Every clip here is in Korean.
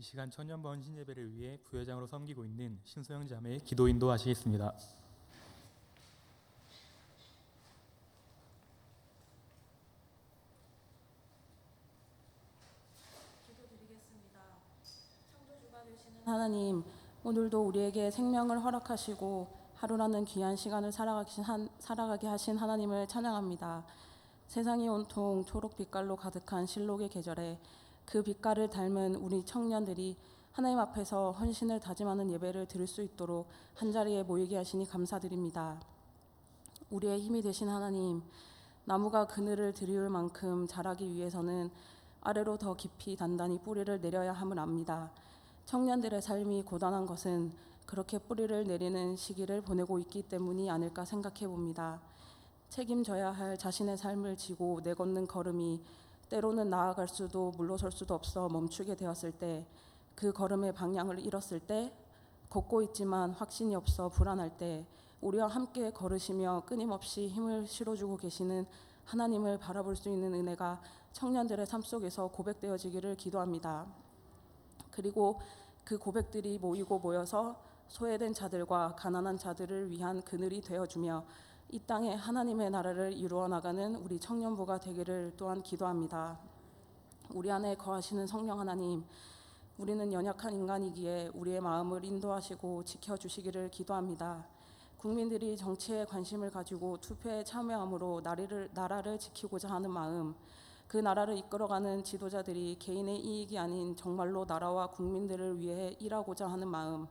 이 시간 천년부 헌신 예배를 위해 부회장으로 섬기고 있는 신소영 자매 기도 인도하시겠습니다. 기도드리겠습니다. 창조주가 되시는 하나님, 오늘도 우리에게 생명을 허락하시고 하루라는 귀한 시간을 살아가게 하신 하나님을 찬양합니다. 세상이 온통 초록 빛깔로 가득한 실록의 계절에 그 빛깔을 닮은 우리 청년들이 하나님 앞에서 헌신을 다짐하는 예배를 드릴 수 있도록 한자리에 모이게 하시니 감사드립니다. 우리의 힘이 되신 하나님, 나무가 그늘을 드리울 만큼 자라기 위해서는 아래로 더 깊이 단단히 뿌리를 내려야 함을 압니다. 청년들의 삶이 고단한 것은 그렇게 뿌리를 내리는 시기를 보내고 있기 때문이 아닐까 생각해 봅니다. 책임져야 할 자신의 삶을 지고 내걷는 걸음이 때로는 나아갈 수도 물러설 수도 없어 멈추게 되었을 때, 그 걸음의 방향을 잃었을 때, 걷고 있지만 확신이 없어 불안할 때 우리와 함께 걸으시며 끊임없이 힘을 실어주고 계시는 하나님을 바라볼 수 있는 은혜가 청년들의 삶 속에서 고백되어지기를 기도합니다. 그리고 그 고백들이 모여서 소외된 자들과 가난한 자들을 위한 그늘이 되어주며 이 땅에 하나님의 나라를 이루어 나가는 우리 청년부가 되기를 또한 기도합니다. 우리 안에 거하시는 성령 하나님, 우리는 연약한 인간이기에 우리의 마음을 인도하시고 지켜주시기를 기도합니다. 국민들이 정치에 관심을 가지고 투표에 참여함으로 나라를 지키고자 하는 마음, 그 나라를 이끌어가는 지도자들이 개인의 이익이 아닌 정말로 나라와 국민들을 위해 일하고자 하는 마음,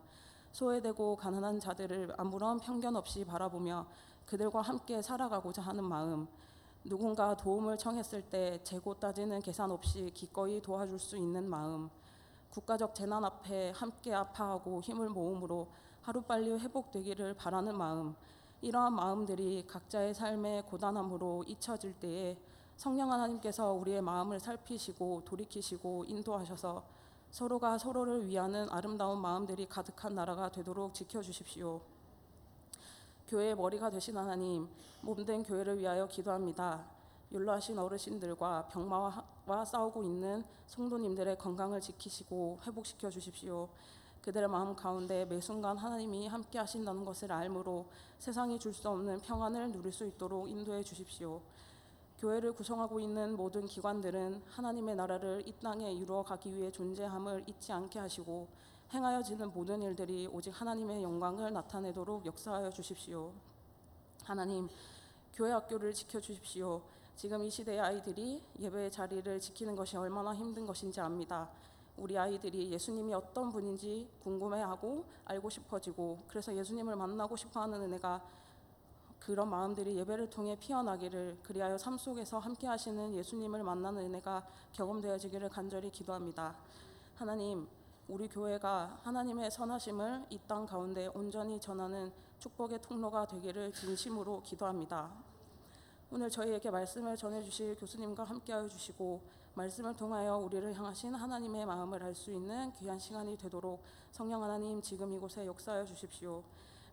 소외되고 가난한 자들을 아무런 편견 없이 바라보며 그들과 함께 살아가고자 하는 마음, 누군가 도움을 청했을 때 재고 따지는 계산 없이 기꺼이 도와줄 수 있는 마음, 국가적 재난 앞에 함께 아파하고 힘을 모음으로 하루빨리 회복되기를 바라는 마음, 이러한 마음들이 각자의 삶의 고단함으로 잊혀질 때에 성령 하나님께서 우리의 마음을 살피시고 돌이키시고 인도하셔서 서로가 서로를 위하는 아름다운 마음들이 가득한 나라가 되도록 지켜주십시오. 교회의 머리가 되신 하나님, 몸된 교회를 위하여 기도합니다. 연로하신 어르신들과 병마와 싸우고 있는 성도님들의 건강을 지키시고 회복시켜 주십시오. 그들의 마음 가운데 매 순간 하나님이 함께 하신다는 것을 알므로 세상이 줄 수 없는 평안을 누릴 수 있도록 인도해 주십시오. 교회를 구성하고 있는 모든 기관들은 하나님의 나라를 이 땅에 이루어 가기 위해 존재함을 잊지 않게 하시고 행하여지는 모든 일들이 오직 하나님의 영광을 나타내도록 역사하여 주십시오. 하나님, 교회 학교를 지켜주십시오. 지금 이 시대의 아이들이 예배의 자리를 지키는 것이 얼마나 힘든 것인지 압니다. 우리 아이들이 예수님이 어떤 분인지 궁금해하고 알고 싶어지고 그래서 예수님을 만나고 싶어하는 은혜가, 그런 마음들이 예배를 통해 피어나기를, 그리하여 삶 속에서 함께 하시는 예수님을 만나는 은혜가 경험되어지기를 간절히 기도합니다. 하나님, 우리 교회가 하나님의 선하심을 이 땅 가운데 온전히 전하는 축복의 통로가 되기를 진심으로 기도합니다. 오늘 저희에게 말씀을 전해주실 교수님과 함께하여 주시고 말씀을 통하여 우리를 향하신 하나님의 마음을 알 수 있는 귀한 시간이 되도록 성령 하나님 지금 이곳에 역사하여 주십시오.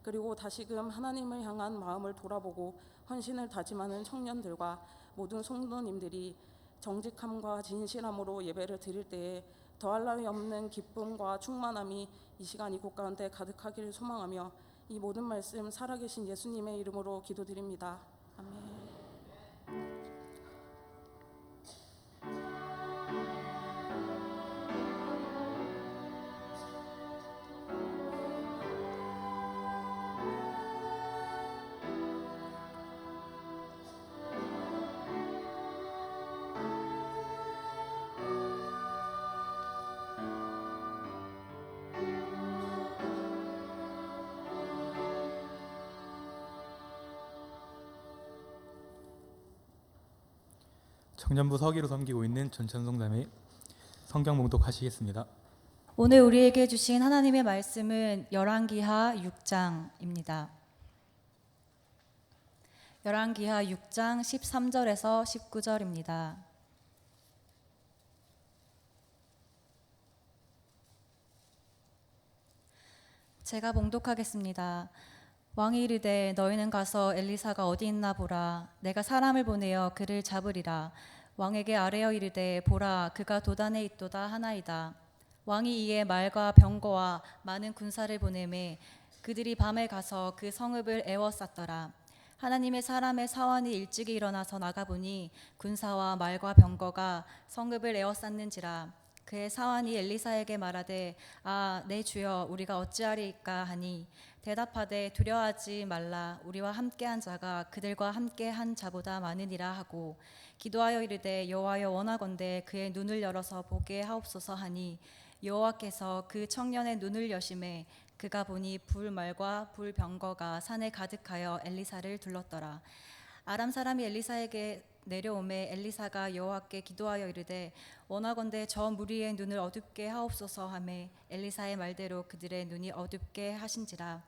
그리고 다시금 하나님을 향한 마음을 돌아보고 헌신을 다짐하는 청년들과 모든 성도님들이 정직함과 진실함으로 예배를 드릴 때에 더할 나위 없는 기쁨과 충만함이 이 시간 이곳 가운데 가득하기를 소망하며 이 모든 말씀 살아계신 예수님의 이름으로 기도드립니다. 아멘. 청년부 서기로 섬기고 있는 전천성 자매 성경 봉독하시겠습니다. 오늘 우리에게 주신 하나님의 말씀은 열왕기하 6장입니다. 열왕기하 6장 13절에서 19절입니다. 제가 봉독하겠습니다. 왕이 이르되 너희는 가서 엘리사가 어디 있나 보라. 내가 사람을 보내어 그를 잡으리라. 왕에게 아뢰어 이르되 보라 그가 도단에 있도다 하나이다. 왕이 이에 말과 병거와 많은 군사를 보내매 그들이 밤에 가서 그 성읍을 에워쌌더라. 하나님의 사람의 사원이 일찍이 일어나서 나가보니 군사와 말과 병거가 성읍을 에워쌌는지라. 그의 사원이 엘리사에게 말하되 아 내 주여 우리가 어찌하리이까 하니 대답하되 두려워하지 말라 우리와 함께한 자가 그들과 함께한 자보다 많으니라 하고 기도하여 이르되 여호와여 원하건대 그의 눈을 열어서 보게 하옵소서 하니 여호와께서 그 청년의 눈을 여심해 그가 보니 불말과 불병거가 산에 가득하여 엘리사를 둘렀더라. 아람 사람이 엘리사에게 내려오매 엘리사가 여호와께 기도하여 이르되 원하건대 저 무리의 눈을 어둡게 하옵소서 하매 엘리사의 말대로 그들의 눈이 어둡게 하신지라.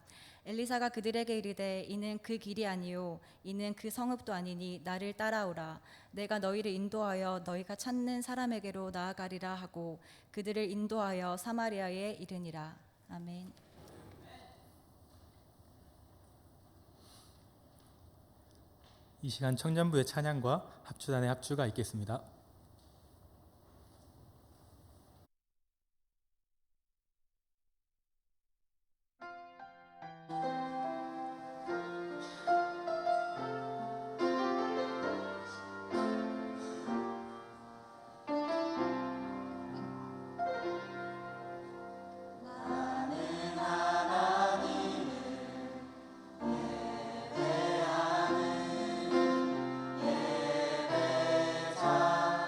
엘리사가 그들에게 이르되 이는 그 길이 아니요 이는 그 성읍도 아니니 나를 따라오라. 내가 너희를 인도하여 너희가 찾는 사람에게로 나아가리라 하고 그들을 인도하여 사마리아에 이르니라. 아멘. 이 시간 청년부의 찬양과 합주단의 합주가 있겠습니다. 예배자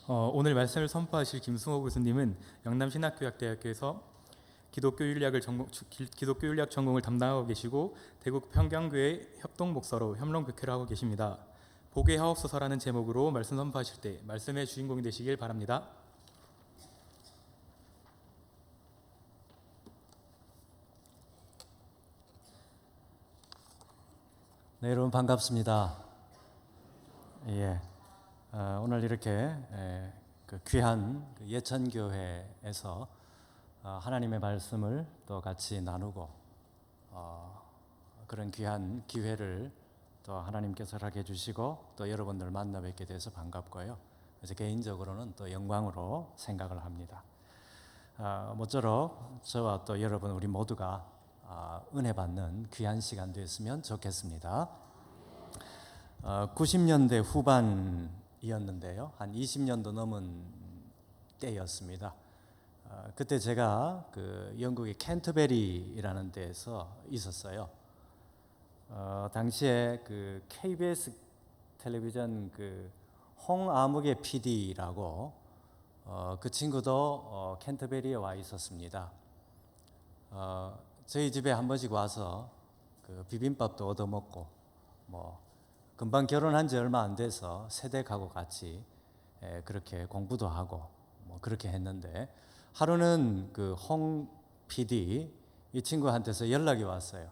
오늘 말씀을 선포하실 김승호 교수님은 영남신학교약대학교에서 기독교윤리학 전공을 담당하고 계시고 대구 평경교회 협동목사로 협론교회를 하고 계십니다. 복의 하옵소서라는 제목으로 말씀 선포하실 때 말씀의 주인공이 되시길 바랍니다. 네, 여러분 반갑습니다. 예, 오늘 이렇게 그 귀한 예천교회에서 하나님의 말씀을 또 같이 나누고 그런 귀한 기회를 또 하나님께서 허락해 주시고 또 여러분들 만나 뵙게 돼서 반갑고요. 그래서 개인적으로는 또 영광으로 생각을 합니다. 모쪼록 저와 또 여러분 우리 모두가 은혜 받는 귀한 시간 됐으면 좋겠습니다. 90년대 후반이었는데요. 한 20년도 넘은 때였습니다. 그때 제가 그 영국의 캔터베리라는 데에서 있었어요. 당시에 그 KBS 텔레비전 그 홍아무개 PD라고 그 친구도 캔터베리에 와 있었습니다. 저희 집에 한 번씩 와서 그 비빔밥도 얻어 먹고 뭐 금방 결혼한 지 얼마 안 돼서 세댁하고 같이 그렇게 공부도 하고 뭐 그렇게 했는데 하루는 그 홍 PD 이 친구한테서 연락이 왔어요.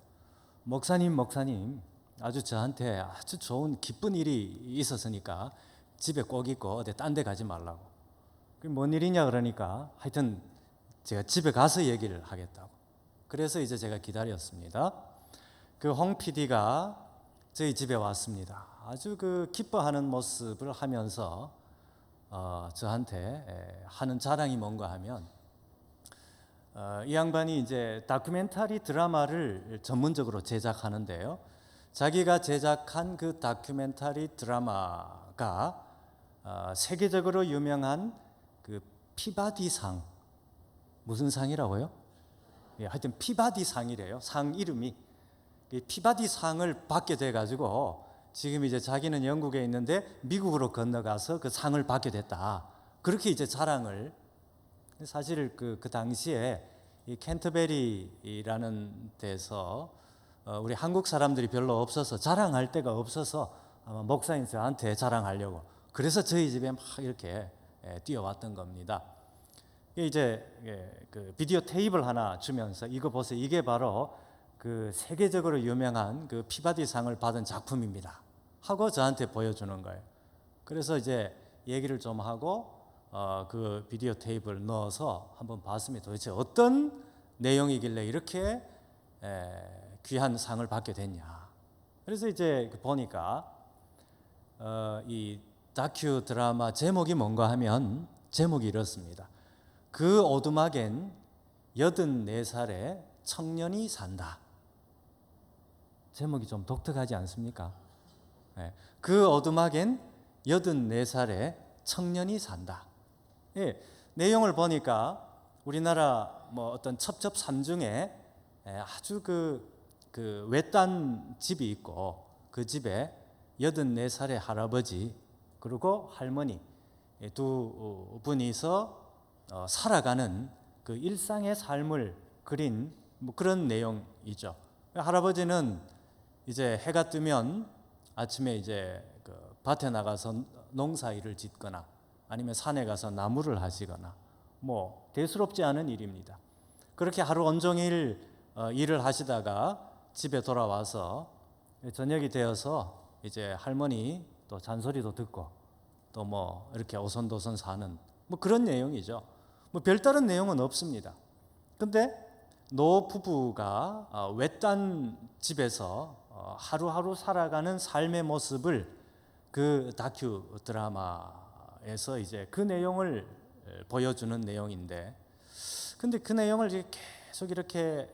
목사님 아주 저한테 아주 좋은 기쁜 일이 있었으니까 집에 꼭 있고 어디 딴 데 가지 말라고. 그게 뭔 일이냐 그러니까 하여튼 제가 집에 가서 얘기를 하겠다고. 그래서 이제 제가 기다렸습니다. 그 홍 PD가 저희 집에 왔습니다. 아주 그 기뻐하는 모습을 하면서 저한테 하는 자랑이 뭔가 하면 이 양반이 이제 다큐멘터리 드라마를 전문적으로 제작하는데요. 자기가 제작한 그 다큐멘터리 드라마가 세계적으로 유명한 그 피바디상 무슨 상이라고요? 예, 하여튼 피바디 상이래요. 상 이름이 피바디 상을 받게 돼 가지고 지금 이제 자기는 영국에 있는데 미국으로 건너가서 그 상을 받게 됐다. 그렇게 이제 자랑을 사실 그 당시에 이 캔터베리라는 데서 우리 한국 사람들이 별로 없어서 자랑할 데가 없어서 아마 목사님 저한테 자랑하려고 그래서 저희 집에 막 이렇게 뛰어왔던 겁니다. 이제 그 비디오 테이프를 하나 주면서 이거 보세요. 이게 바로 그 세계적으로 유명한 그 피바디상을 받은 작품입니다. 하고 저한테 보여주는 거예요. 그래서 이제 얘기를 좀 하고 그 비디오 테이프를 넣어서 한번 봤습니다. 도대체 어떤 내용이길래 이렇게 귀한 상을 받게 됐냐. 그래서 이제 보니까 이 다큐 드라마 제목이 뭔가 하면 제목이 이렇습니다. 그 오두막엔 84살의 청년이 산다. 제목이 좀 독특하지 않습니까? 네. 그 오두막엔 84살의 청년이 산다. 예, 내용을 보니까 우리나라 뭐 어떤 첩첩산 중에 아주 그 외딴 집이 있고 그 집에 84살의 할아버지 그리고 할머니 두 분이서 살아가는 그 일상의 삶을 그린 뭐 그런 내용이죠. 할아버지는 이제 해가 뜨면 아침에 이제 그 밭에 나가서 농사일을 짓거나 아니면 산에 가서 나무를 하시거나 뭐 대수롭지 않은 일입니다. 그렇게 하루 온종일 일을 하시다가 집에 돌아와서 저녁이 되어서 이제 할머니 또 잔소리도 듣고 또 뭐 이렇게 오손도손 사는 뭐 그런 내용이죠. 뭐 별다른 내용은 없습니다. 근데 노 부부가 외딴 집에서 하루하루 살아가는 삶의 모습을 그 다큐 드라마에서 이제 그 내용을 보여주는 내용인데, 근데 그 내용을 이제 계속 이렇게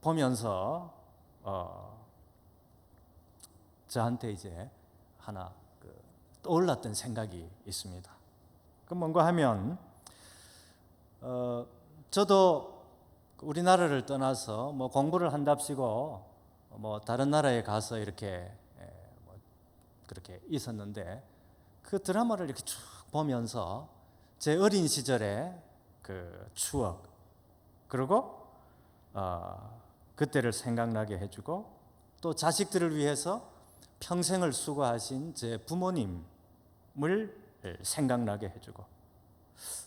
보면서 저한테 이제 하나 떠올랐던 생각이 있습니다. 그 뭔가 하면 저도 우리나라를 떠나서 뭐 공부를 한답시고 뭐 다른 나라에 가서 이렇게 뭐 그렇게 있었는데 그 드라마를 이렇게 쭉 보면서 제 어린 시절의 그 추억, 그리고 그때를 생각나게 해주고, 또 자식들을 위해서 평생을 수고하신 제 부모님을 생각나게 해주고,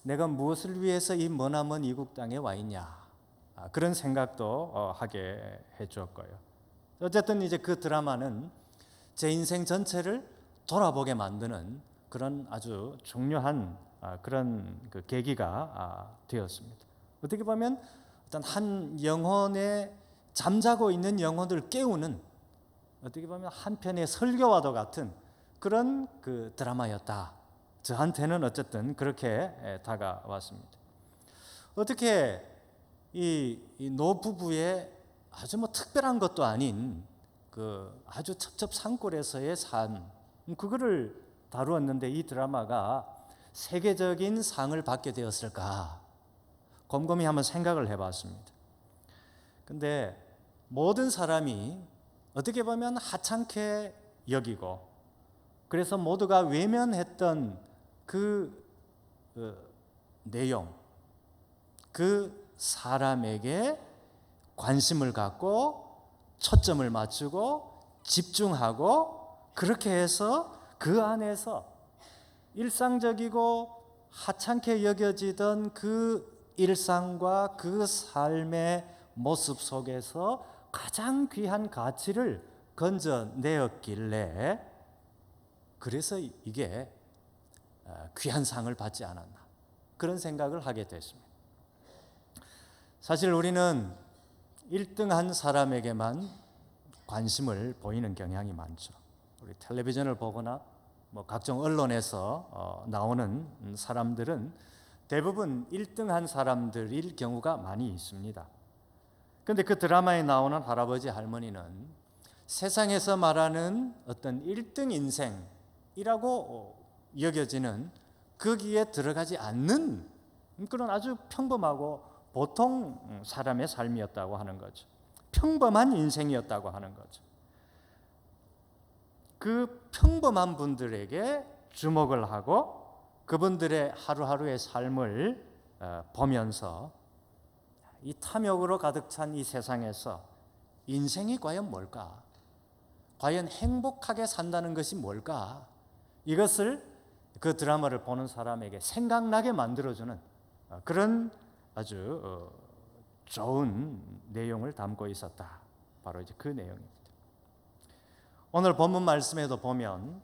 내가 무엇을 위해서 이 머나먼 이국 땅에 와 있냐, 그런 생각도 하게 해주었고요. 어쨌든 이제 그 드라마는 제 인생 전체를 돌아보게 만드는 그런 아주 중요한 그런 그 계기가 되었습니다. 어떻게 보면 어떤 한 영혼에 잠자고 있는 영혼을 깨우는, 어떻게 보면 한편의 설교와도 같은 그런 그 드라마였다. 저한테는 어쨌든 그렇게 다가왔습니다. 어떻게 이 노부부의 아주 뭐 특별한 것도 아닌 그 아주 첩첩산골에서의 삶, 그거를 다루었는데 이 드라마가 세계적인 상을 받게 되었을까 곰곰이 한번 생각을 해봤습니다. 근데 모든 사람이 어떻게 보면 하찮게 여기고, 그래서 모두가 외면했던 그 내용, 그 사람에게 관심을 갖고 초점을 맞추고 집중하고, 그렇게 해서 그 안에서 일상적이고 하찮게 여겨지던 그 일상과 그 삶의 모습 속에서 가장 귀한 가치를 건져내었길래, 그래서 이게 귀한 상을 받지 않았나, 그런 생각을 하게 됐습니다. 사실 우리는 1등한 사람에게만 관심을 보이는 경향이 많죠. 우리 텔레비전을 보거나 뭐 각종 언론에서 나오는 사람들은 대부분 1등한 사람들일 경우가 많이 있습니다. 그런데 그 드라마에 나오는 할아버지 할머니는 세상에서 말하는 어떤 1등 인생이라고 여겨지는 거기에 들어가지 않는 그런 아주 평범하고 보통 사람의 삶이었다고 하는 거죠. 평범한 인생이었다고 하는 거죠. 그 평범한 분들에게 주목을 하고 그분들의 하루하루의 삶을 보면서 이 탐욕으로 가득 찬 이 세상에서 인생이 과연 뭘까? 과연 행복하게 산다는 것이 뭘까? 이것을 그 드라마를 보는 사람에게 생각나게 만들어주는 그런 아주 좋은 내용을 담고 있었다. 바로 이제 그 내용입니다. 오늘 본문 말씀에도 보면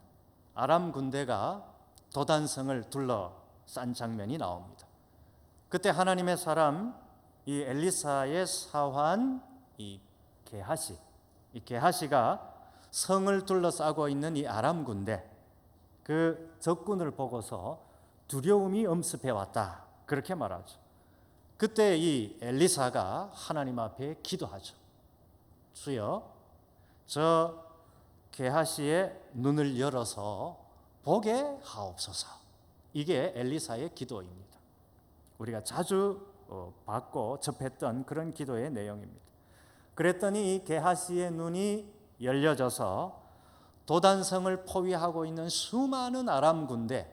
아람 군대가 도단성을 둘러싼 장면이 나옵니다. 그때 하나님의 사람 이 엘리사의 사환 이 게하시, 이 게하시가 성을 둘러싸고 있는 이 아람 군대, 그 적군을 보고서 두려움이 엄습해 왔다, 그렇게 말하죠. 그때 이 엘리사가 하나님 앞에 기도하죠. 주여, 저 게하시의 눈을 열어서 보게 하옵소서. 이게 엘리사의 기도입니다. 우리가 자주 받고 접했던 그런 기도의 내용입니다. 그랬더니 이 게하시의 눈이 열려져서 도단성을 포위하고 있는 수많은 아람 군대,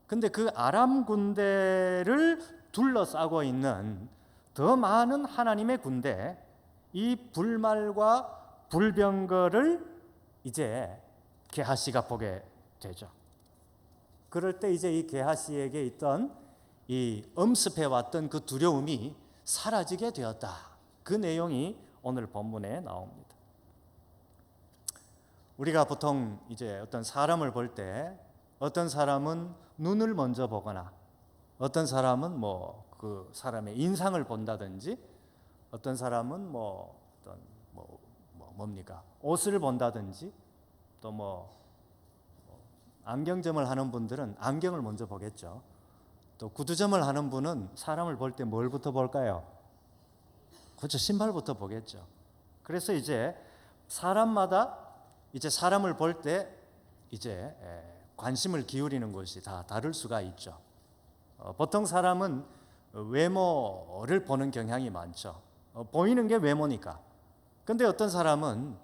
근데 그 아람 군대를 둘러싸고 있는 더 많은 하나님의 군대, 이 불말과 불병거를 이제 게하시가 보게 되죠. 그럴 때 이제 이 게하시에게 있던 이 엄습해왔던 그 두려움이 사라지게 되었다. 그 내용이 오늘 본문에 나옵니다. 우리가 보통 이제 어떤 사람을 볼 때 어떤 사람은 눈을 먼저 보거나 어떤 사람은 뭐 그 사람의 인상을 본다든지 어떤 사람은 뭡니까? 옷을 본다든지 또 안경점을 하는 분들은 안경을 먼저 보겠죠. 또 구두점을 하는 분은 사람을 볼 때 뭘부터 볼까요? 그렇죠. 신발부터 보겠죠. 그래서 이제 사람마다 이제 사람을 볼 때 이제 관심을 기울이는 것이 다 다를 수가 있죠. 보통 사람은 외모를 보는 경향이 많죠. 보이는 게 외모니까. 근데 어떤 사람은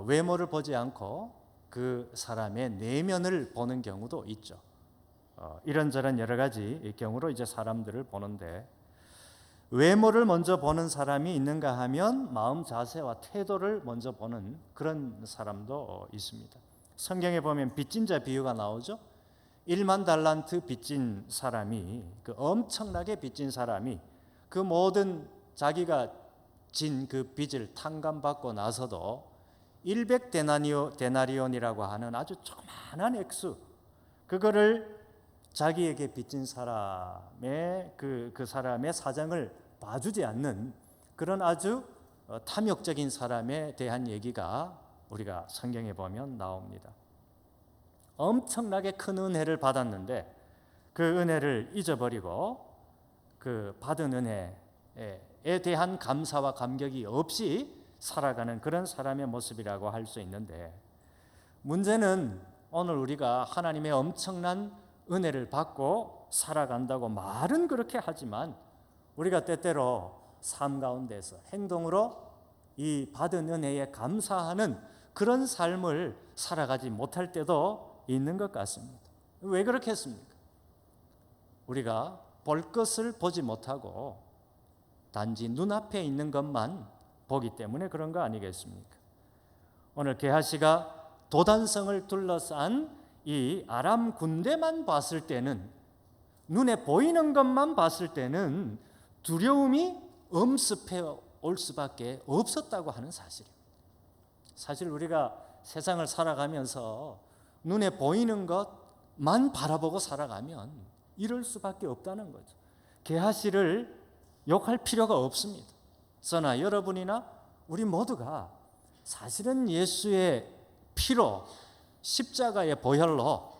외모를 보지 않고 그 사람의 내면을 보는 경우도 있죠. 이런저런 여러 가지 경우로 이제 사람들을 보는데, 외모를 먼저 보는 사람이 있는가 하면 마음 자세와 태도를 먼저 보는 그런 사람도 있습니다. 성경에 보면 빚진 자 비유가 나오죠. 1만 달란트 빚진 사람이, 그 엄청나게 빚진 사람이 그 모든 자기가 진 그 빚을 탕감받고 나서도 100데나리온이라고 하는 아주 조그만한 액수, 그거를 자기에게 빚진 사람의 그 사람의 사정을 봐주지 않는 그런 아주 탐욕적인 사람에 대한 얘기가 우리가 성경에 보면 나옵니다. 엄청나게 큰 은혜를 받았는데 그 은혜를 잊어버리고 그 받은 은혜에 대한 감사와 감격이 없이 살아가는 그런 사람의 모습이라고 할 수 있는데, 문제는 오늘 우리가 하나님의 엄청난 은혜를 받고 살아간다고 말은 그렇게 하지만 우리가 때때로 삶 가운데서 행동으로 이 받은 은혜에 감사하는 그런 삶을 살아가지 못할 때도 있는 것 같습니다. 왜 그렇겠습니까? 우리가 볼 것을 보지 못하고 단지 눈앞에 있는 것만 보기 때문에 그런 거 아니겠습니까? 오늘 게하시가 도단성을 둘러싼 이 아람 군대만 봤을 때는, 눈에 보이는 것만 봤을 때는 두려움이 엄습해 올 수밖에 없었다고 하는 사실입니다. 사실 우리가 세상을 살아가면서 눈에 보이는 것만 바라보고 살아가면 이럴 수밖에 없다는 거죠. 게하시를 욕할 필요가 없습니다. 저나 여러분이나 우리 모두가 사실은 예수의 피로 십자가의 보혈로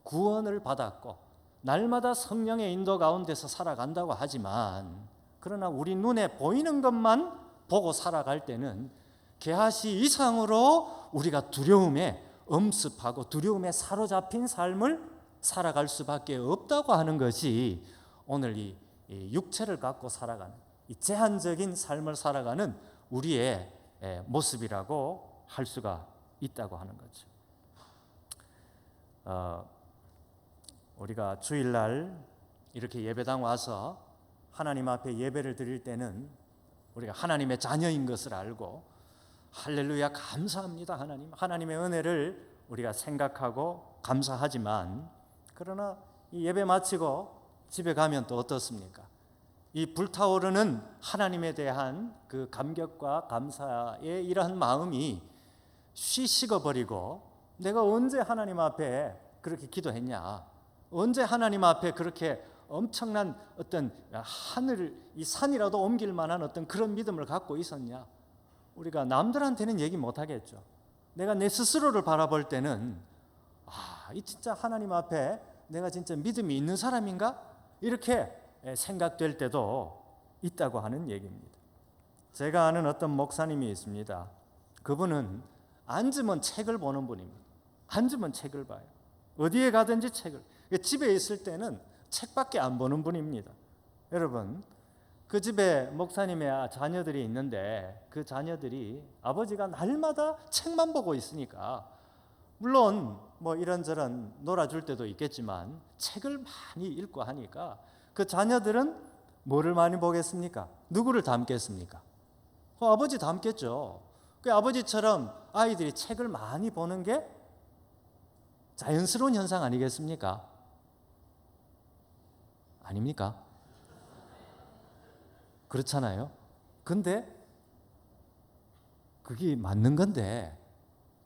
구원을 받았고 날마다 성령의 인도 가운데서 살아간다고 하지만, 그러나 우리 눈에 보이는 것만 보고 살아갈 때는 게하시 이상으로 우리가 두려움에 엄습하고 두려움에 사로잡힌 삶을 살아갈 수밖에 없다고 하는 것이 오늘 이 육체를 갖고 살아가는 이 제한적인 삶을 살아가는 우리의 모습이라고 할 수가 있다고 하는 거죠. 우리가 주일날 이렇게 예배당 와서 하나님 앞에 예배를 드릴 때는 우리가 하나님의 자녀인 것을 알고 할렐루야 감사합니다 하나님의 은혜를 우리가 생각하고 감사하지만, 그러나 이 예배 마치고 집에 가면 또 어떻습니까? 이 불타오르는 하나님에 대한 그 감격과 감사의 이러한 마음이 식어버리고, 내가 언제 하나님 앞에 그렇게 기도했냐, 언제 하나님 앞에 그렇게 엄청난 어떤 이 산이라도 옮길 만한 어떤 그런 믿음을 갖고 있었냐, 우리가 남들한테는 얘기 못하겠죠. 내가 내 스스로를 바라볼 때는 이 진짜 하나님 앞에 내가 진짜 믿음이 있는 사람인가? 이렇게 생각될 때도 있다고 하는 얘기입니다. 제가 아는 어떤 목사님이 있습니다. 그분은 앉으면 책을 보는 분입니다. 앉으면 책을 봐요. 어디에 가든지 책을. 집에 있을 때는 책밖에 안 보는 분입니다. 여러분, 그 집에 목사님의 자녀들이 있는데 그 자녀들이 아버지가 날마다 책만 보고 있으니까, 물론 뭐 이런저런 놀아줄 때도 있겠지만 책을 많이 읽고 하니까 그 자녀들은 뭐를 많이 보겠습니까? 누구를 닮겠습니까? 아버지 닮겠죠. 그 아버지처럼 아이들이 책을 많이 보는 게 자연스러운 현상 아니겠습니까? 아닙니까? 그렇잖아요. 근데 그게 맞는 건데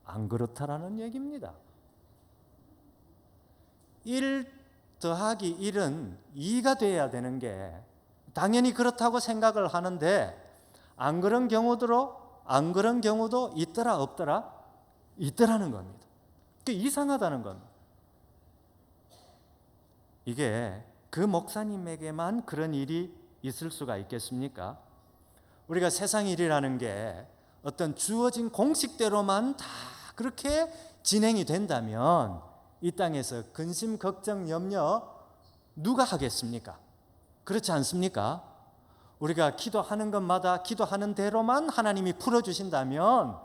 안 그렇다라는 얘기입니다. 1 더하기 1은 2가 돼야 되는 게 당연히 그렇다고 생각을 하는데, 안 그런 경우도 있더라 없더라? 있더라는 겁니다. 그게 이상하다는 겁니다. 이게 그 목사님에게만 그런 일이 있을 수가 있겠습니까? 우리가 세상 일이라는 게 어떤 주어진 공식대로만 다 그렇게 진행이 된다면 이 땅에서 근심, 걱정, 염려 누가 하겠습니까? 그렇지 않습니까? 우리가 기도하는 것마다 기도하는 대로만 하나님이 풀어주신다면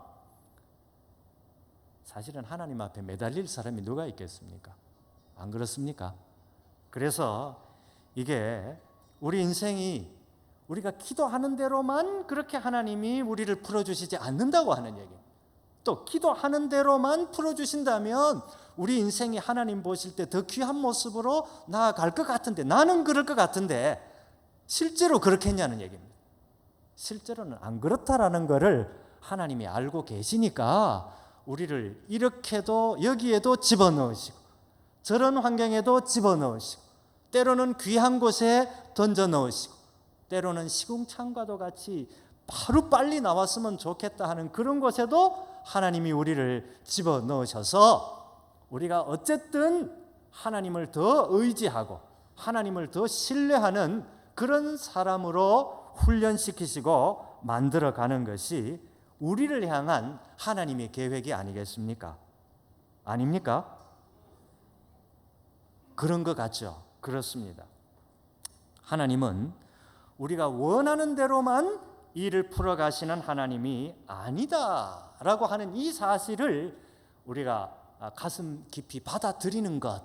사실은 하나님 앞에 매달릴 사람이 누가 있겠습니까? 안 그렇습니까? 그래서 이게 우리 인생이 우리가 기도하는 대로만 그렇게 하나님이 우리를 풀어주시지 않는다고 하는 얘기입니다. 또 기도하는 대로만 풀어주신다면 우리 인생이 하나님 보실 때 더 귀한 모습으로 나아갈 것 같은데, 나는 그럴 것 같은데 실제로 그렇겠냐는 얘기입니다. 실제로는 안 그렇다라는 것을 하나님이 알고 계시니까 우리를 이렇게도 여기에도 집어넣으시고 저런 환경에도 집어넣으시고 때로는 귀한 곳에 던져넣으시고 때로는 시궁창과도 같이 바로 빨리 나왔으면 좋겠다 하는 그런 곳에도 하나님이 우리를 집어넣으셔서 우리가 어쨌든 하나님을 더 의지하고 하나님을 더 신뢰하는 그런 사람으로 훈련시키시고 만들어가는 것이 우리를 향한 하나님의 계획이 아니겠습니까? 아닙니까? 그런 것 같죠? 그렇습니다. 하나님은 우리가 원하는 대로만 일을 풀어가시는 하나님이 아니다라고 하는 이 사실을 우리가 가슴 깊이 받아들이는 것,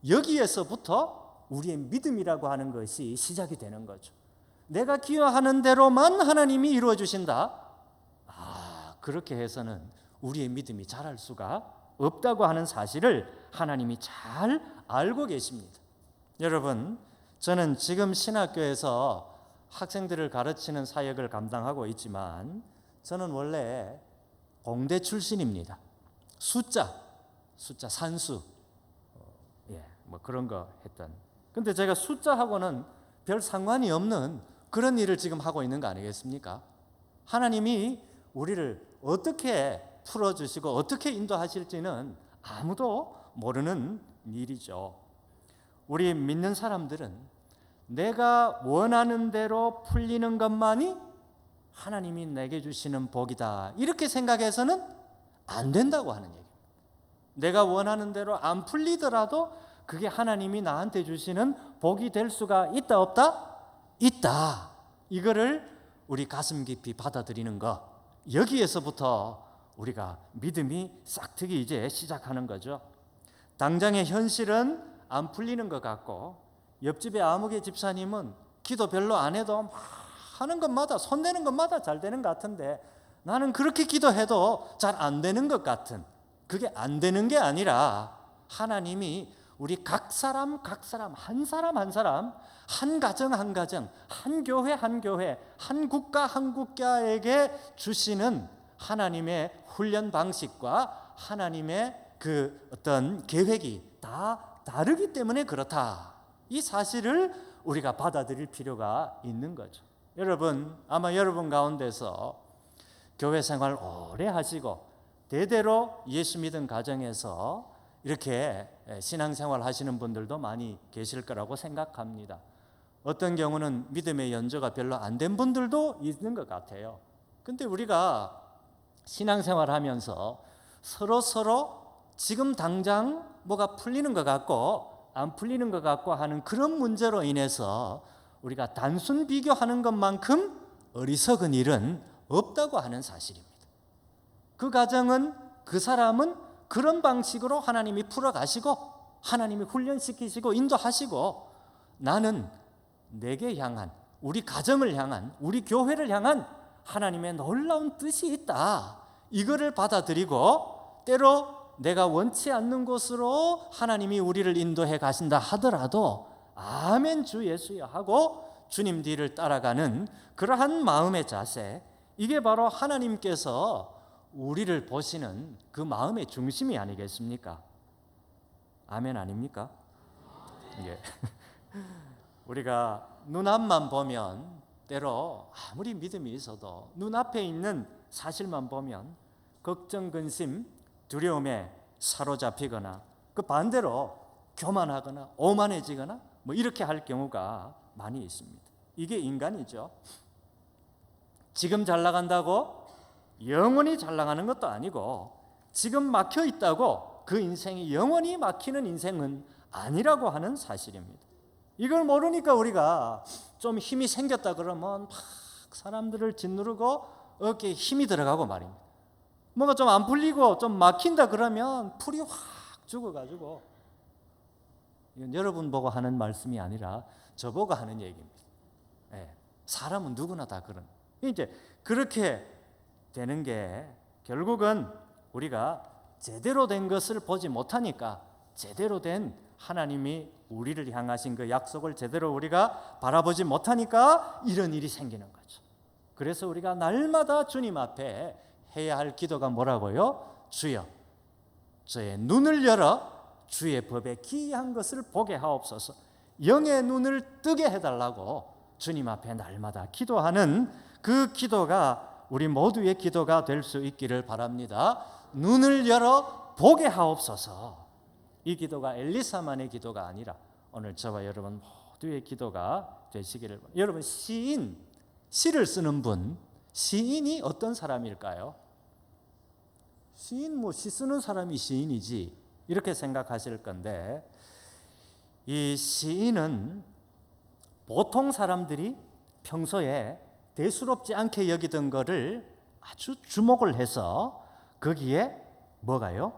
여기에서부터 우리의 믿음이라고 하는 것이 시작이 되는 거죠. 내가 기여하는 대로만 하나님이 이루어 주신다. 그렇게 해서는 우리의 믿음이 자랄 수가 없다고 하는 사실을 하나님이 잘 알고 계십니다. 여러분, 저는 지금 신학교에서 학생들을 가르치는 사역을 감당하고 있지만 저는 원래 공대 출신입니다. 숫자 산수 뭐 그런 거 했던. 근데 제가 숫자하고는 별 상관이 없는 그런 일을 지금 하고 있는 거 아니겠습니까? 하나님이 우리를 어떻게 풀어주시고 어떻게 인도하실지는 아무도 모르는 일이죠. 우리 믿는 사람들은 내가 원하는 대로 풀리는 것만이 하나님이 내게 주시는 복이다, 이렇게 생각해서는 안 된다고 하는 얘기입니다. 내가 원하는 대로 안 풀리더라도 그게 하나님이 나한테 주시는 복이 될 수가 있다 없다? 있다. 이거를 우리 가슴 깊이 받아들이는 것, 여기에서부터 우리가 믿음이 싹트기 이제 시작하는 거죠. 당장의 현실은 안 풀리는 것 같고 옆집의 아무개 집사님은 기도 별로 안 해도 막 하는 것마다 손대는 것마다 잘 되는 것 같은데 나는 그렇게 기도해도 잘 안 되는 것 같은, 그게 안 되는 게 아니라 하나님이 우리 각 사람 한 사람 한 가정 한 가정, 한 교회 한 교회, 한 국가 한 국가에게 주시는 하나님의 훈련 방식과 하나님의 그 어떤 계획이 다 다르기 때문에 그렇다. 이 사실을 우리가 받아들일 필요가 있는 거죠. 여러분, 아마 여러분 가운데서 교회 생활 오래 하시고 대대로 예수 믿은 가정에서 이렇게 신앙생활 하시는 분들도 많이 계실 거라고 생각합니다. 어떤 경우는 믿음의 연조가 별로 안 된 분들도 있는 것 같아요. 근데 우리가 신앙생활 하면서 서로 지금 당장 뭐가 풀리는 것 같고 안 풀리는 것 같고 하는 그런 문제로 인해서 우리가 단순 비교하는 것만큼 어리석은 일은 없다고 하는 사실입니다. 그 가정은, 그 사람은 그런 방식으로 하나님이 풀어가시고 하나님이 훈련시키시고 인도하시고, 나는 내게 향한, 우리 가정을 향한, 우리 교회를 향한 하나님의 놀라운 뜻이 있다, 이거를 받아들이고 때로 내가 원치 않는 곳으로 하나님이 우리를 인도해 가신다 하더라도 아멘 주 예수여 하고 주님 뒤를 따라가는 그러한 마음의 자세, 이게 바로 하나님께서 우리를 보시는 그 마음의 중심이 아니겠습니까? 아멘 아닙니까? 예. 우리가 눈앞만 보면 때로 아무리 믿음이 있어도 눈앞에 있는 사실만 보면 걱정, 근심, 두려움에 사로잡히거나 그 반대로 교만하거나 오만해지거나 뭐 이렇게 할 경우가 많이 있습니다. 이게 인간이죠. 지금 잘 나간다고 영원히 잘 나가는 것도 아니고 지금 막혀 있다고 그 인생이 영원히 막히는 인생은 아니라고 하는 사실입니다. 이걸 모르니까 우리가 좀 힘이 생겼다 그러면 막 사람들을 짓누르고 어깨에 힘이 들어가고 말입니다. 뭐가 좀 안 풀리고 좀 막힌다 그러면 풀이 확 죽어가지고 이건 여러분 보고 하는 말씀이 아니라 저보고 하는 얘기입니다. 예, 사람은 누구나 다 그런. 이제 그렇게 되는 게 결국은 우리가 제대로 된 것을 보지 못하니까, 제대로 된 하나님이 우리를 향하신 그 약속을 제대로 우리가 바라보지 못하니까 이런 일이 생기는 거죠. 그래서 우리가 날마다 주님 앞에 해야 할 기도가 뭐라고요? 주여, 저의 눈을 열어 주의 법에 기이한 것을 보게 하옵소서. 영의 눈을 뜨게 해달라고 주님 앞에 날마다 기도하는 그 기도가 우리 모두의 기도가 될 수 있기를 바랍니다. 눈을 열어 보게 하옵소서. 이 기도가 엘리사만의 기도가 아니라 오늘 저와 여러분 모두의 기도가 되시기를. 여러분, 시를 쓰는 분, 시인이 어떤 사람일까요? 시인, 시 쓰는 사람이 시인이지 이렇게 생각하실 건데, 이 시인은 보통 사람들이 평소에 대수롭지 않게 여기던 것을 아주 주목을 해서 거기에 뭐가요?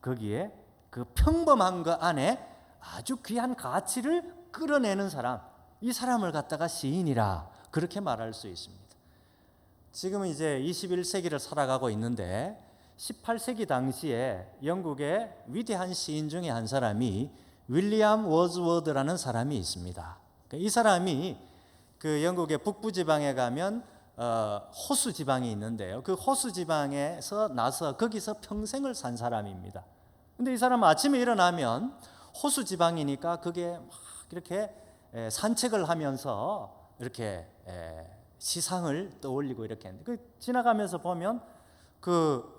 거기에 그 평범한 것 안에 아주 귀한 가치를 끌어내는 사람, 이 사람을 갖다가 시인이라 그렇게 말할 수 있습니다. 지금은 이제 21세기를 살아가고 있는데 18세기 당시에 영국의 위대한 시인 중에 한 사람이 윌리엄 워즈워드라는 사람이 있습니다. 이 사람이 그 영국의 북부 지방에 가면 호수 지방이 있는데요. 그 호수 지방에서 나서 거기서 평생을 산 사람입니다. 근데 이 사람은 아침에 일어나면 호수 지방이니까 그게 막 이렇게 산책을 하면서 이렇게 시상을 떠올리고 이렇게 했는데, 그 지나가면서 보면 그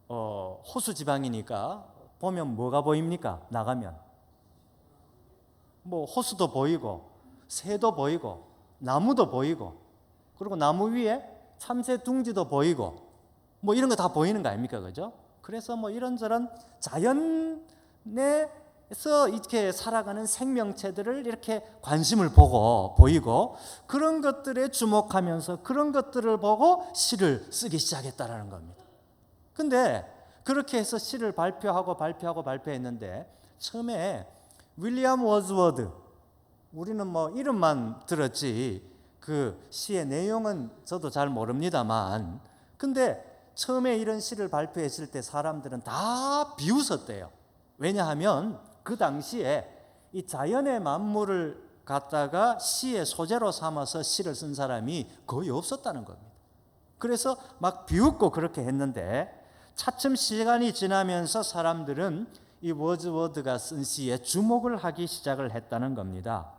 호수 지방이니까 보면 뭐가 보입니까? 나가면 뭐 호수도 보이고 새도 보이고 나무도 보이고, 그리고 나무 위에 참새 둥지도 보이고 뭐 이런 거 다 보이는 거 아닙니까? 그죠? 그래서 뭐 이런저런 자연에서 이렇게 살아가는 생명체들을 이렇게 관심을 보이고 그런 것들에 주목하면서 그런 것들을 보고 시를 쓰기 시작했다라는 겁니다. 근데 그렇게 해서 시를 발표했는데 처음에 윌리엄 워즈워드, 우리는 뭐 이름만 들었지 그 시의 내용은 저도 잘 모릅니다만, 근데 처음에 이런 시를 발표했을 때 사람들은 다 비웃었대요. 왜냐하면 그 당시에 이 자연의 만물을 갖다가 시의 소재로 삼아서 시를 쓴 사람이 거의 없었다는 겁니다. 그래서 막 비웃고 그렇게 했는데, 차츰 시간이 지나면서 사람들은 이 워즈워드가 쓴 시에 주목을 하기 시작을 했다는 겁니다.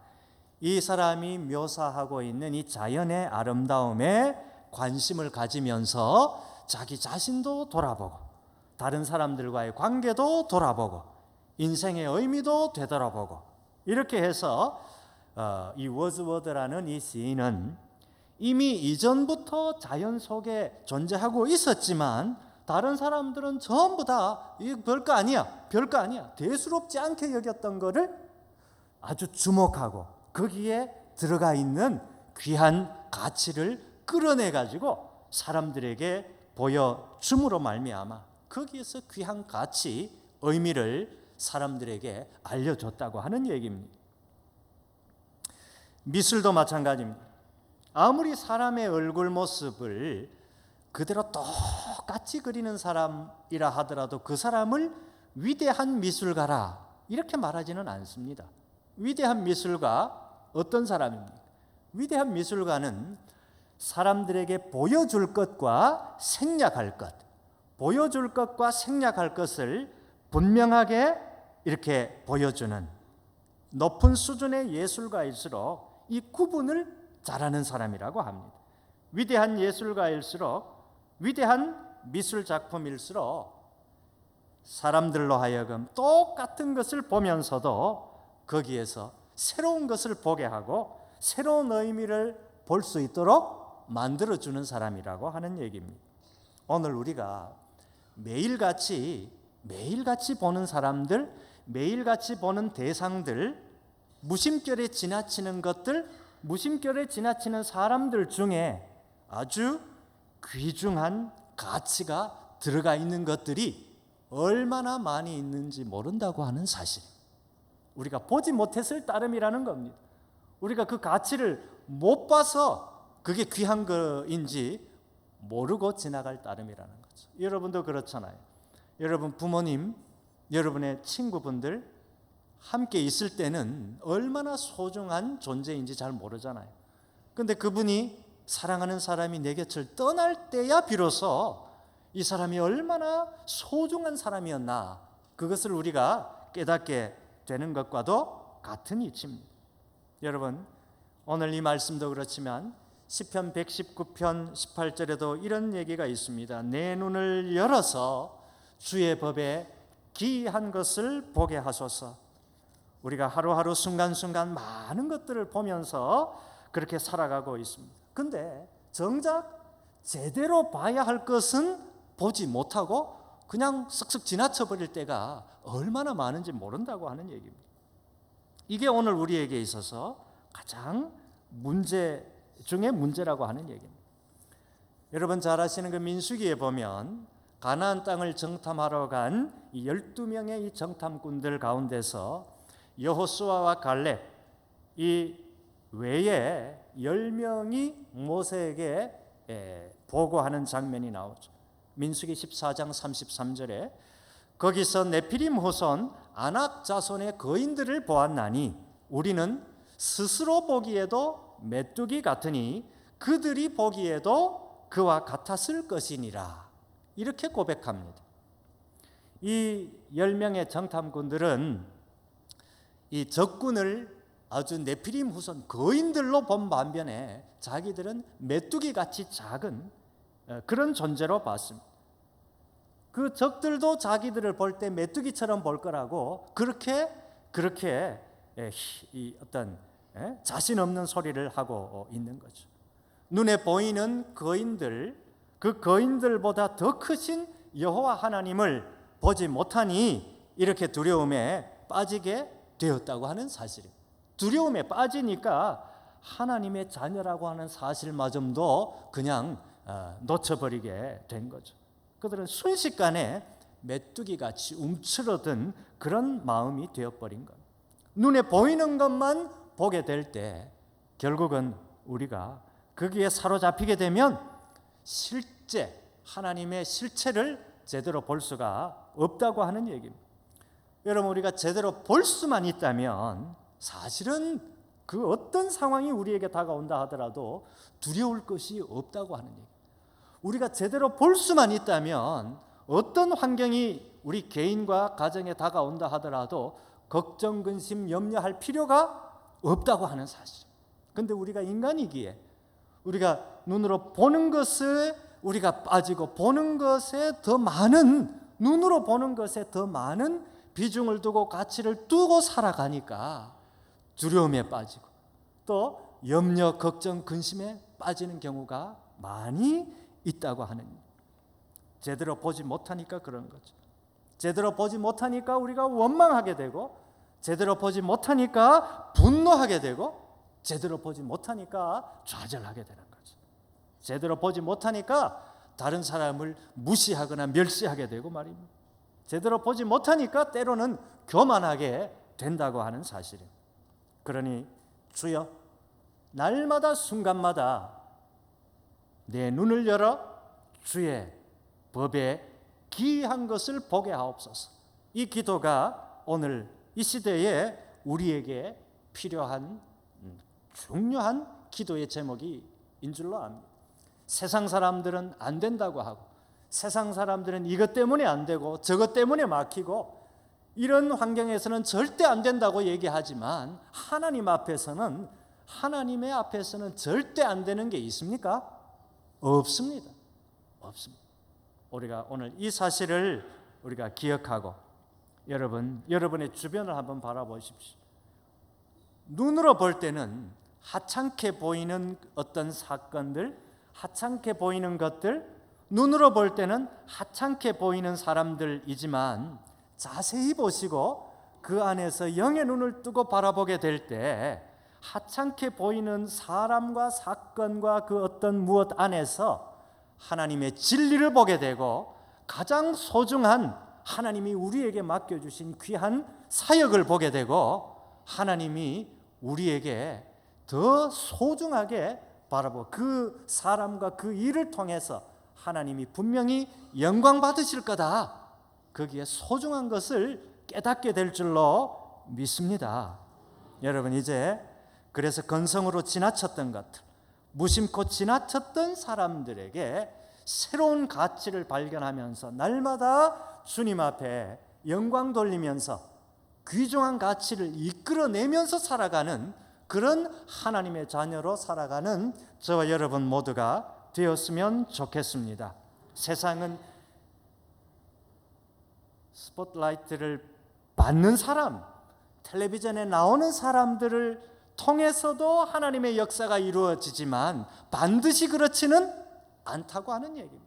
이 사람이 묘사하고 있는 이 자연의 아름다움에 관심을 가지면서 자기 자신도 돌아보고 다른 사람들과의 관계도 돌아보고 인생의 의미도 되돌아보고, 이렇게 해서 이 워즈워드라는 이 시인은 이미 이전부터 자연 속에 존재하고 있었지만 다른 사람들은 전부 다 이거 별거 아니야 대수롭지 않게 여겼던 거를 아주 주목하고 거기에 들어가 있는 귀한 가치를 끌어내 가지고 사람들에게 보여줌으로 말미암아 거기에서 귀한 가치, 의미를 사람들에게 알려줬다고 하는 얘기입니다. 미술도 마찬가지입니다. 아무리 사람의 얼굴 모습을 그대로 똑같이 그리는 사람이라 하더라도 그 사람을 위대한 미술가라 이렇게 말하지는 않습니다. 위대한 미술가 어떤 사람입니까? 위대한 미술가는 사람들에게 보여줄 것과 생략할 것, 보여줄 것과 생략할 것을 분명하게 이렇게 보여주는 높은 수준의 예술가일수록 이 구분을 잘하는 사람이라고 합니다. 위대한 예술가일수록, 위대한 미술 작품일수록 사람들로 하여금 똑같은 것을 보면서도 거기에서 새로운 것을 보게 하고 새로운 의미를 볼 수 있도록 만들어주는 사람이라고 하는 얘기입니다. 오늘 우리가 매일같이 보는 사람들, 매일같이 보는 대상들, 무심결에 지나치는 것들, 무심결에 지나치는 사람들 중에 아주 귀중한 가치가 들어가 있는 것들이 얼마나 많이 있는지 모른다고 하는 사실. 우리가 보지 못했을 따름이라는 겁니다. 우리가 그 가치를 못 봐서 그게 귀한 거인지 모르고 지나갈 따름이라는 거죠. 여러분도 그렇잖아요. 여러분 부모님, 여러분의 친구분들 함께 있을 때는 얼마나 소중한 존재인지 잘 모르잖아요. 근데 그분이 사랑하는 사람이 내 곁을 떠날 때야 비로소 이 사람이 얼마나 소중한 사람이었나, 그것을 우리가 깨닫게 되는 것과도 같은 이치입니다. 여러분, 오늘 이 말씀도 그렇지만 시편 119편 18절에도 이런 얘기가 있습니다. 내 눈을 열어서 주의 법에 기이한 것을 보게 하소서. 우리가 하루하루 순간순간 많은 것들을 보면서 그렇게 살아가고 있습니다. 근데 정작 제대로 봐야 할 것은 보지 못하고 그냥 쓱쓱 지나쳐 버릴 때가 얼마나 많은지 모른다고 하는 얘기입니다. 이게 오늘 우리에게 있어서 가장 문제 중에 문제라고 하는 얘기입니다. 여러분 잘 아시는 그 민수기에 보면 가나안 땅을 정탐하러 간 이 12명의 이 정탐꾼들 가운데서 여호수아와 갈렙 이 외에 10명이 모세에게 보고하는 장면이 나오죠. 민수기 14장 33절에 거기서 네피림 후손 아낙 자손의 거인들을 보았나니 우리는 스스로 보기에도 메뚜기 같으니 그들이 보기에도 그와 같았을 것이니라, 이렇게 고백합니다. 이 10명의 정탐꾼들은 이 적군을 아주 네피림 후손 거인들로 본 반면에 자기들은 메뚜기같이 작은 그런 존재로 봤습니다. 그 적들도 자기들을 볼 때 메뚜기처럼 볼 거라고 그렇게 이 어떤 자신 없는 소리를 하고 있는 거죠. 눈에 보이는 거인들, 그 거인들보다 더 크신 여호와 하나님을 보지 못하니 이렇게 두려움에 빠지게 되었다고 하는 사실입니다. 두려움에 빠지니까 하나님의 자녀라고 하는 사실마저도 그냥 놓쳐버리게 된 거죠. 그들은 순식간에 메뚜기같이 움츠러든 그런 마음이 되어버린 것. 눈에 보이는 것만 보게 될 때 결국은 우리가 거기에 사로잡히게 되면 실제 하나님의 실체를 제대로 볼 수가 없다고 하는 얘기입니다. 여러분, 우리가 제대로 볼 수만 있다면 사실은 그 어떤 상황이 우리에게 다가온다 하더라도 두려울 것이 없다고 하는 얘기입니다. 우리가 제대로 볼 수만 있다면 어떤 환경이 우리 개인과 가정에 다가온다 하더라도 걱정, 근심, 염려할 필요가 없다고 하는 사실. 그런데 우리가 인간이기에 우리가 눈으로 보는 것에 우리가 빠지고 보는 것에 더 많은, 눈으로 보는 것에 더 많은 비중을 두고 가치를 두고 살아가니까 두려움에 빠지고 또 염려, 걱정, 근심에 빠지는 경우가 많이 있다고 하는, 제대로 보지 못하니까 그런 거죠. 제대로 보지 못하니까 우리가 원망하게 되고, 제대로 보지 못하니까 분노하게 되고, 제대로 보지 못하니까 좌절하게 되는 거죠. 제대로 보지 못하니까 다른 사람을 무시하거나 멸시하게 되고 말입니다. 제대로 보지 못하니까 때로는 교만하게 된다고 하는 사실입니다. 그러니 주여, 날마다 순간마다 내 눈을 열어 주의 법에 기이한 것을 보게 하옵소서. 이 기도가 오늘 이 시대에 우리에게 필요한 중요한 기도의 제목인 줄로 압니다. 세상 사람들은 안 된다고 하고, 세상 사람들은 이것 때문에 안 되고 저것 때문에 막히고 이런 환경에서는 절대 안 된다고 얘기하지만 하나님의 앞에서는 절대 안 되는 게 있습니까? 없습니다. 없습니다. 우리가 오늘 이 사실을 우리가 기억하고 여러분의 주변을 한번 바라보십시오. 눈으로 볼 때는 하찮게 보이는 어떤 사건들, 하찮게 보이는 것들, 눈으로 볼 때는 하찮게 보이는 사람들이지만 자세히 보시고 그 안에서 영의 눈을 뜨고 바라보게 될 때 하찮게 보이는 사람과 사건과 그 어떤 무엇 안에서 하나님의 진리를 보게 되고 가장 소중한 하나님이 우리에게 맡겨주신 귀한 사역을 보게 되고 하나님이 우리에게 더 소중하게 바라보고 그 사람과 그 일을 통해서 하나님이 분명히 영광 받으실 거다. 거기에 소중한 것을 깨닫게 될 줄로 믿습니다. 여러분, 이제 그래서 건성으로 지나쳤던 것들, 무심코 지나쳤던 사람들에게 새로운 가치를 발견하면서 날마다 주님 앞에 영광 돌리면서 귀중한 가치를 이끌어내면서 살아가는 그런 하나님의 자녀로 살아가는 저와 여러분 모두가 되었으면 좋겠습니다. 세상은 스포트라이트를 받는 사람, 텔레비전에 나오는 사람들을 통해서도 하나님의 역사가 이루어지지만 반드시 그렇지는 않다고 하는 얘기입니다.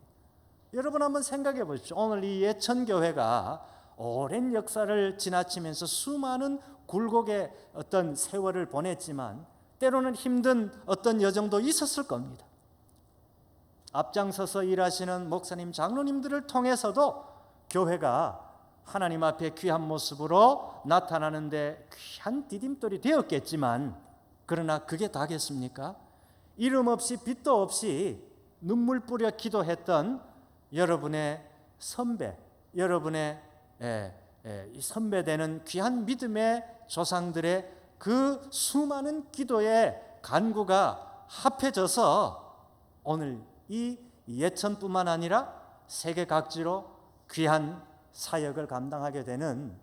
여러분 한번 생각해 보십시오. 오늘 이 예천교회가 오랜 역사를 지나치면서 수많은 굴곡의 어떤 세월을 보냈지만 때로는 힘든 어떤 여정도 있었을 겁니다. 앞장서서 일하시는 목사님, 장로님들을 통해서도 교회가 하나님 앞에 귀한 모습으로 나타나는데 귀한 디딤돌이 되었겠지만, 그러나 그게 다겠습니까? 이름 없이 빛도 없이 눈물 뿌려 기도했던 여러분의 선배, 여러분의 선배되는 귀한 믿음의 조상들의 그 수많은 기도의 간구가 합해져서 오늘 이 예천뿐만 아니라 세계 각지로 귀한 사역을 감당하게 되는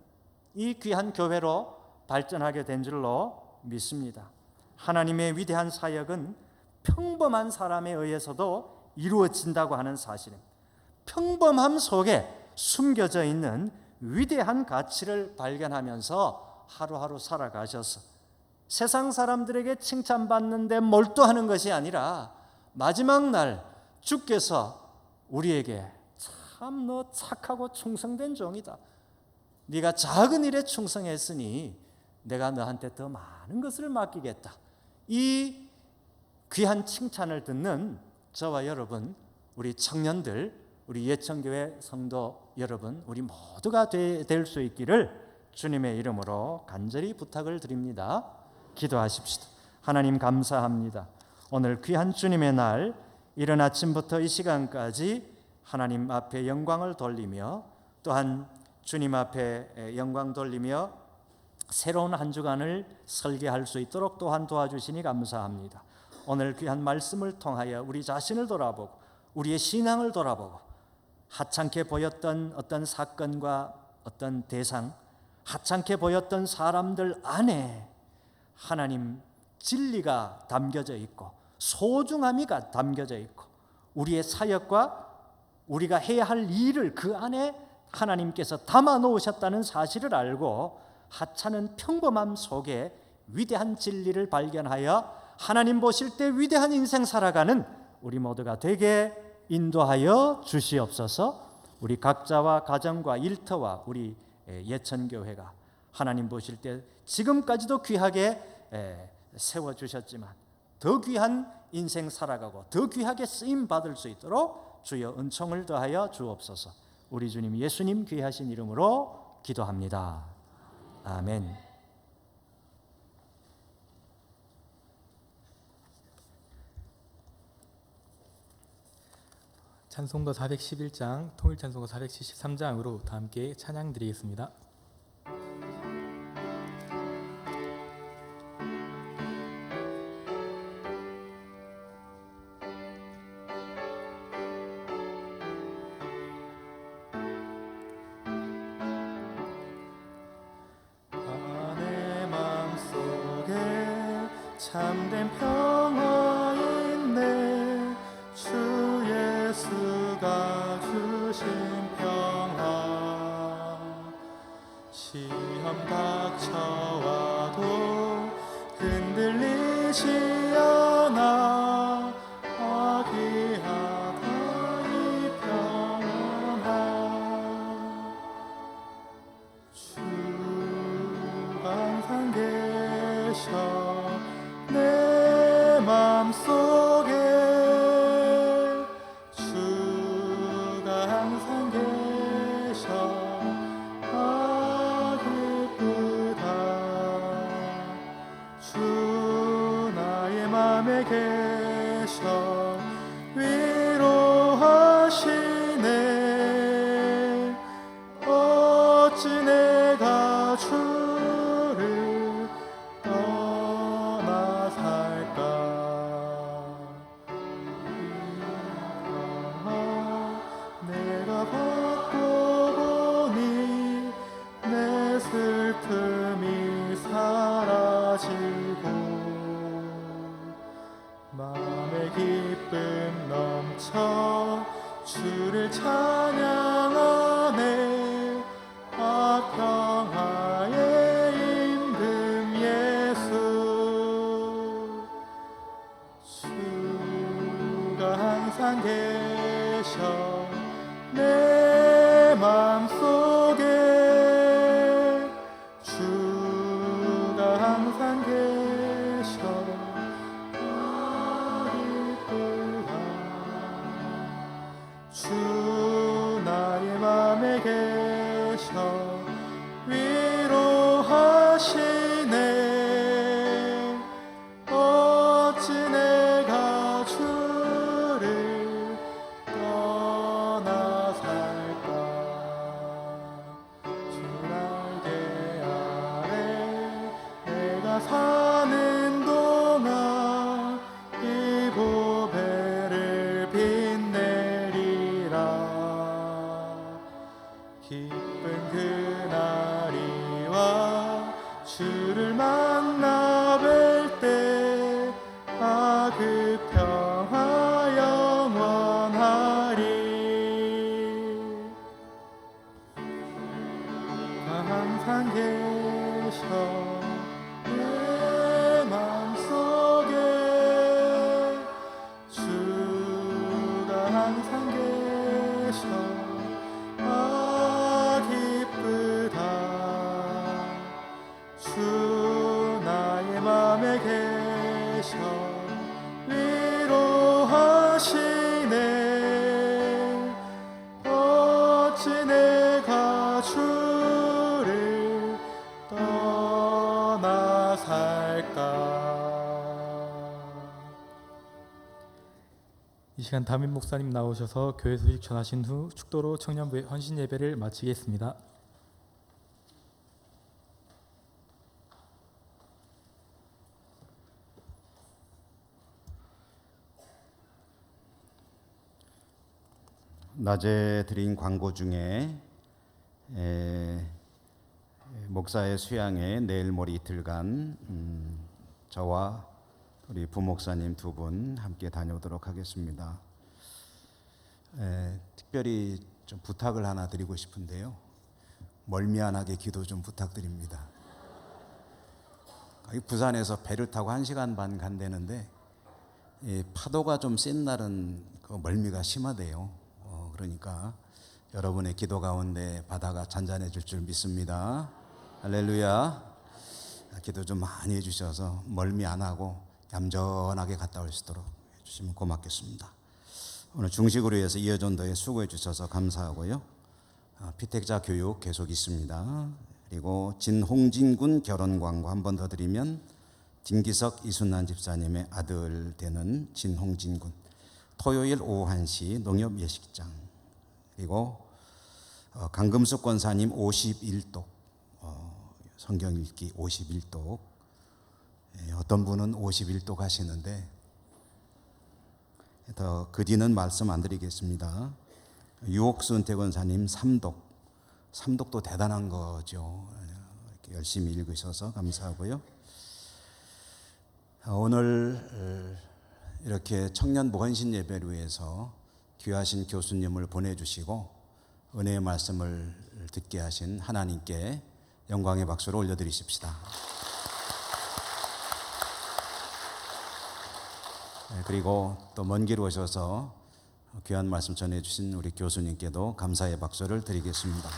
이 귀한 교회로 발전하게 된 줄로 믿습니다. 하나님의 위대한 사역은 평범한 사람에 의해서도 이루어진다고 하는 사실입니다. 평범함 속에 숨겨져 있는 위대한 가치를 발견하면서 하루하루 살아가셔서 세상 사람들에게 칭찬받는데 몰두하는 것이 아니라 마지막 날 주께서 우리에게 참 너 착하고 충성된 종이다. 네가 작은 일에 충성했으니 내가 너한테 더 많은 것을 맡기겠다. 이 귀한 칭찬을 듣는 저와 여러분, 우리 청년들, 우리 예천교회 성도 여러분, 우리 모두가 될 수 있기를 주님의 이름으로 간절히 부탁을 드립니다. 기도하십시다. 하나님 감사합니다. 오늘 귀한 주님의 날 이른 아침부터 이 시간까지 하나님 앞에 영광을 돌리며 또한 주님 앞에 영광 돌리며 새로운 한 주간을 설계할 수 있도록 또한 도와주시니 감사합니다. 오늘 귀한 말씀을 통하여 우리 자신을 돌아보고 우리의 신앙을 돌아보고 하찮게 보였던 어떤 사건과 어떤 대상, 하찮게 보였던 사람들 안에 하나님 진리가 담겨져 있고 소중함이 담겨져 있고 우리의 사역과 우리가 해야 할 일을 그 안에 하나님께서 담아 놓으셨다는 사실을 알고 하찮은 평범함 속에 위대한 진리를 발견하여 하나님 보실 때 위대한 인생 살아가는 우리 모두가 되게 인도하여 주시옵소서. 우리 각자와 가정과 일터와 우리 예천교회가 하나님 보실 때 지금까지도 귀하게 세워주셨지만 더 귀한 인생 살아가고 더 귀하게 쓰임 받을 수 있도록 주여 은총을 더하여 주옵소서. 우리 주님 예수님 귀하신 이름으로 기도합니다. 아멘. 찬송가 411장, 통일찬송가 473장으로 다 함께 찬양 드리겠습니다. 내 맘속에 참된 평화 있네. 주 예수가 주신 평화. 시험 닥쳐와도 흔들리지 않아. 귀하다 이 평화. 주가 항상 계셔 내 맘속에. 주가 항상 계셔 기쁨 맘에 계셔 위로하시네. 어찌 내가 주를 떠나 살까. 내가 받고 보니 내 슬픔이 사라지고 마음의 기쁨 넘쳐 주를 찬양하네. 아 평화의 임금 예수 주가 항상 계셔 내 맘속에. 주가 항상 계셔 기쁘다. 주 나의 맘에 계셔 위로하시네. 어찌 내가 주를 떠나 살까. 주 날개 아래 내가 사는 동안 이 보배를 빛내리라. 기쁜 그날이 와 주를 만나 뵐 때 아 그 평화 영원하리. 항상 계셔 내 맘속에. 주가 항상 계셔 아 기쁘다. 주 나의 맘에 계셔 위로하시네. 어찌 내가 주를 떠나 살까. 이 시간 담임 목사님 나오셔서 교회 소식 전하신 후 축도로 청년부의 헌신 예배를 마치겠습니다. 낮에 드린 광고 중에 목사의 수양회 내일 모레 이틀간 저와 우리 부목사님 두 분 함께 다녀오도록 하겠습니다. 특별히 좀 부탁을 하나 드리고 싶은데요. 멀미안하게 기도 좀 부탁드립니다. 부산에서 배를 타고 1시간 반 간다는데 파도가 좀 센 날은 그 멀미가 심하대요. 그러니까 여러분의 기도 가운데 바다가 잔잔해질 줄 믿습니다. 할렐루야. 기도 좀 많이 해주셔서 멀미 안 하고 얌전하게 갔다 올 수 있도록 해주시면 고맙겠습니다. 오늘 중식으로 해서 이어전도에 수고해 주셔서 감사하고요. 피택자 교육 계속 있습니다. 그리고 진홍진군 결혼 광고 한 번 더 드리면 김기석 이순란 집사님의 아들 되는 진홍진군 토요일 오후 1시 농협 예식장. 그리고 강금숙 권사님 51독 성경 읽기 51독. 어떤 분은 51독 하시는데 더 그 뒤는 말씀 안 드리겠습니다. 유옥수 은퇴 권사님 3독도 대단한 거죠. 이렇게 열심히 읽으셔서 감사하고요. 오늘 이렇게 청년부 헌신 예배를 위해서 귀하신 교수님을 보내주시고 은혜의 말씀을 듣게 하신 하나님께 영광의 박수를 올려드리십시다. 그리고 또 먼 길 오셔서 귀한 말씀 전해주신 우리 교수님께도 감사의 박수를 드리겠습니다.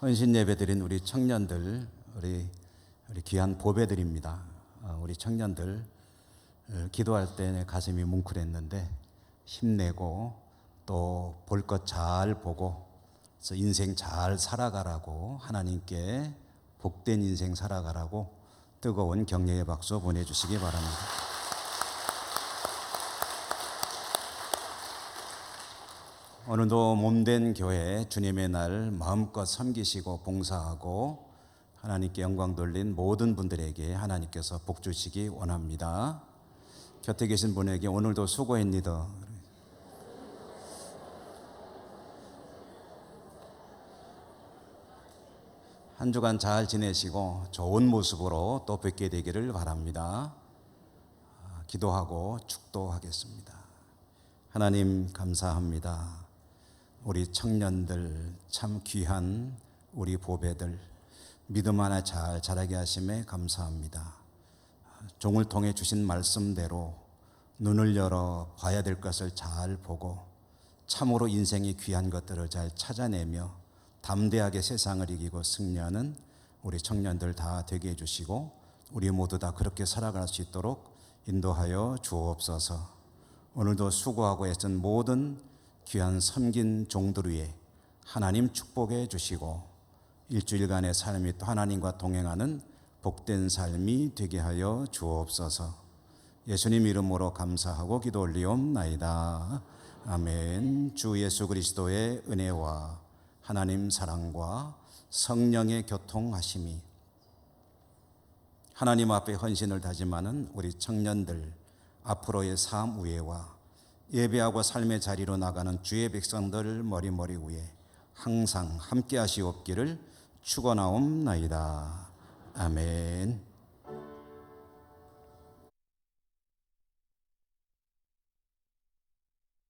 헌신 예배 드린 우리 청년들, 우리 귀한 보배들입니다. 우리 청년들 기도할 때 내 가슴이 뭉클했는데 힘내고 또 볼 것 잘 보고 인생 잘 살아가라고 하나님께 복된 인생 살아가라고 뜨거운 격려의 박수 보내주시기 바랍니다. 오늘도 몸된 교회 주님의 날 마음껏 섬기시고 봉사하고 하나님께 영광 돌린 모든 분들에게 하나님께서 복 주시기 원합니다. 곁에 계신 분에게 오늘도 수고했니다. 한 주간 잘 지내시고 좋은 모습으로 또 뵙게 되기를 바랍니다. 기도하고 축도하겠습니다. 하나님 감사합니다. 우리 청년들 참 귀한 우리 보배들 믿음 하나 잘 자라게 하심에 감사합니다. 종을 통해 주신 말씀대로 눈을 열어 봐야 될 것을 잘 보고 참으로 인생의 귀한 것들을 잘 찾아내며 담대하게 세상을 이기고 승리하는 우리 청년들 다 되게 해주시고 우리 모두 다 그렇게 살아갈 수 있도록 인도하여 주옵소서. 오늘도 수고하고 애쓴 모든 귀한 섬긴 종들 위에 하나님 축복해 주시고 일주일간의 삶이 또 하나님과 동행하는 복된 삶이 되게 하여 주옵소서. 예수님 이름으로 감사하고 기도 올리옵나이다. 아멘. 주 예수 그리스도의 은혜와 하나님 사랑과 성령의 교통하심이 하나님 앞에 헌신을 다짐하는 우리 청년들 앞으로의 삶 위에와 예배하고 삶의 자리로 나가는 주의 백성들 머리머리 위에 항상 함께 하시옵기를 축원하옵나이다. 아멘.